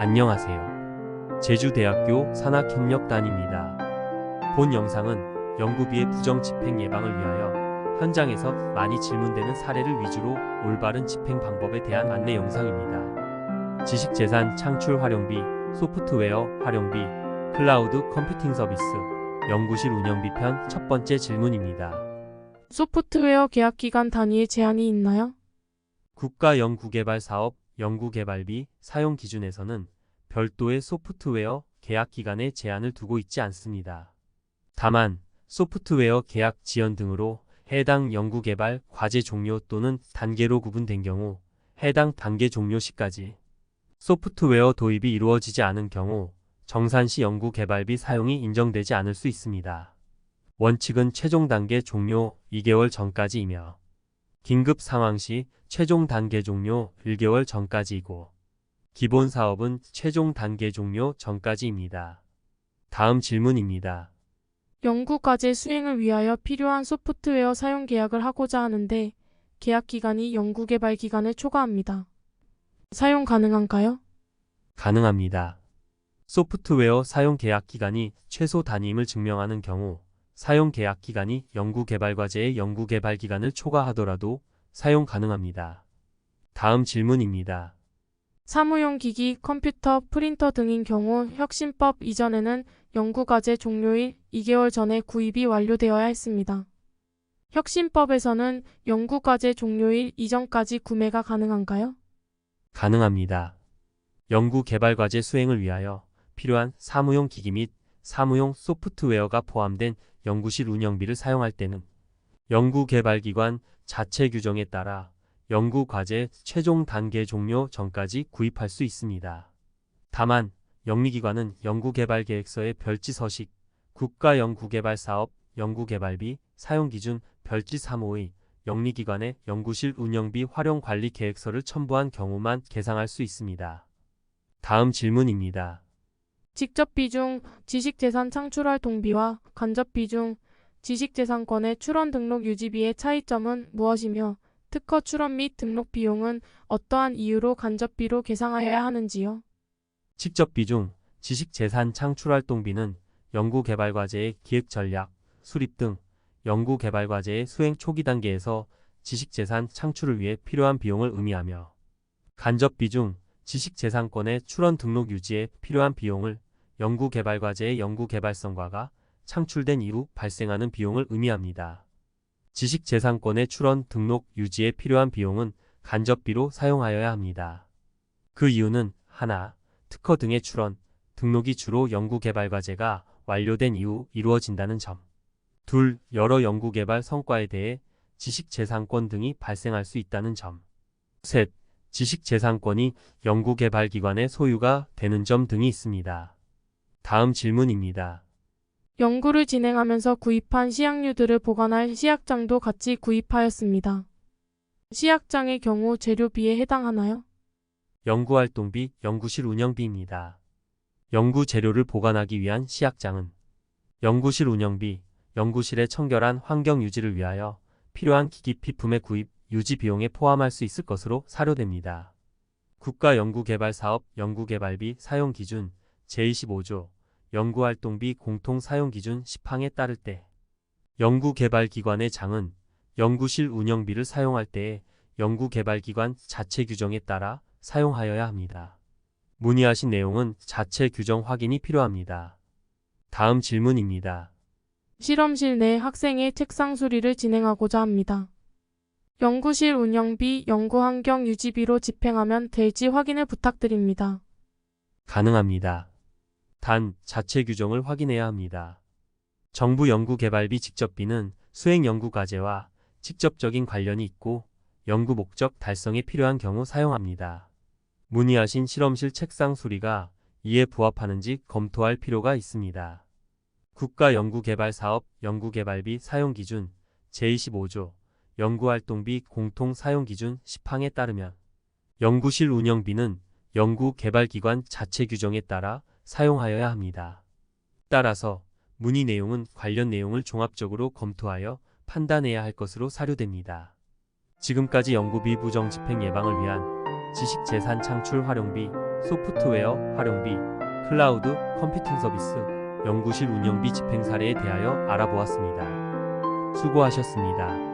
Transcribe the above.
안녕하세요. 제주대학교 산학협력단입니다. 본 영상은 연구비의 부정 집행 예방을 위하여 현장에서 많이 질문되는 사례를 위주로 올바른 집행 방법에 대한 안내 영상입니다. 지식재산 창출 활용비, 소프트웨어 활용비, 클라우드 컴퓨팅 서비스, 연구실 운영비 편 첫 번째 질문입니다. 소프트웨어 계약기간 단위에 제한이 있나요? 국가연구개발사업 연구개발비 사용 기준에서는 별도의 소프트웨어 계약 기간에 제한을 두고 있지 않습니다. 다만 소프트웨어 계약 지연 등으로 해당 연구개발 과제 종료 또는 단계로 구분된 경우 해당 단계 종료 시까지 소프트웨어 도입이 이루어지지 않은 경우 정산시 연구개발비 사용이 인정되지 않을 수 있습니다. 원칙은 최종 단계 종료 2개월 전까지이며 긴급 상황 시 최종 단계 종료 1개월 전까지이고 기본 사업은 최종 단계 종료 전까지입니다. 다음 질문입니다. 연구과제 수행을 위하여 필요한 소프트웨어 사용 계약을 하고자 하는데 계약 기간이 연구개발 기간을 초과합니다. 사용 가능한가요? 가능합니다. 소프트웨어 사용 계약 기간이 최소 단위임을 증명하는 경우 사용 계약 기간이 연구개발 과제의 연구개발 기간을 초과하더라도 사용 가능합니다. 다음 질문입니다. 사무용 기기, 컴퓨터, 프린터 등인 경우 혁신법 이전에는 연구과제 종료일 2개월 전에 구입이 완료되어야 했습니다. 혁신법에서는 연구과제 종료일 이전까지 구매가 가능한가요? 가능합니다. 연구개발 과제 수행을 위하여 필요한 사무용 기기 및 사무용 소프트웨어가 포함된 연구실 운영비를 사용할 때는 연구개발기관 자체 규정에 따라 연구과제 최종 단계 종료 전까지 구입할 수 있습니다. 다만 영리기관은 연구개발계획서의 별지 서식, 국가연구개발사업 연구개발비 사용기준 별지 3호의 영리기관의 연구실 운영비 활용관리 계획서를 첨부한 경우만 개상할 수 있습니다. 다음 질문입니다. 직접 비중, 지식재산 창출활동비와 간접 비중, 지식재산권의 출원 등록 유지비의 차이점은 무엇이며 특허 출원 및 등록 비용은 어떠한 이유로 간접비로 계상하여야 하는지요? 직접 비중, 지식재산 창출활동비는 연구개발과제의 기획전략, 수립 등 연구개발과제의 수행 초기 단계에서 지식재산 창출을 위해 필요한 비용을 의미하며 간접 비중, 지식재산권의 출원 등록 유지에 필요한 비용을 연구개발과제의 연구개발성과가 창출된 이후 발생하는 비용을 의미합니다. 지식재산권의 출원 등록 유지에 필요한 비용은 간접비로 사용하여야 합니다. 그 이유는 하나, 특허 등의 출원, 등록이 주로 연구개발과제가 완료된 이후 이루어진다는 점. 둘, 여러 연구개발 성과에 대해 지식재산권 등이 발생할 수 있다는 점. 셋, 지식재산권이 연구개발기관의 소유가 되는 점 등이 있습니다. 다음 질문입니다. 연구를 진행하면서 구입한 시약류들을 보관할 시약장도 같이 구입하였습니다. 시약장의 경우 재료비에 해당하나요? 연구활동비, 연구실 운영비입니다. 연구 재료를 보관하기 위한 시약장은 연구실 운영비, 연구실의 청결한 환경 유지를 위하여 필요한 기기 피품의 구입, 유지 비용에 포함할 수 있을 것으로 사료됩니다. 국가연구개발사업 연구개발비 사용기준 제25조 연구활동비 공통사용기준 10항에 따를 때 연구개발기관의 장은 연구실 운영비를 사용할 때에 연구개발기관 자체 규정에 따라 사용하여야 합니다. 문의하신 내용은 자체 규정 확인이 필요합니다. 다음 질문입니다. 실험실 내 학생의 책상 수리를 진행하고자 합니다. 연구실 운영비, 연구환경 유지비로 집행하면 될지 확인을 부탁드립니다. 가능합니다. 단, 자체 규정을 확인해야 합니다. 정부 연구개발비 직접비는 수행 연구과제와 직접적인 관련이 있고 연구 목적 달성에 필요한 경우 사용합니다. 문의하신 실험실 책상 수리가 이에 부합하는지 검토할 필요가 있습니다. 국가연구개발사업 연구개발비 사용기준 제25조 연구활동비 공통사용기준 10항에 따르면 연구실 운영비는 연구개발기관 자체 규정에 따라 사용하여야 합니다. 따라서 문의 내용은 관련 내용을 종합적으로 검토하여 판단해야 할 것으로 사료됩니다. 지금까지 연구비 부정 집행 예방을 위한 지식재산 창출 활용비, 소프트웨어 활용비, 클라우드 컴퓨팅 서비스, 연구실 운영비 집행 사례에 대하여 알아보았습니다. 수고하셨습니다.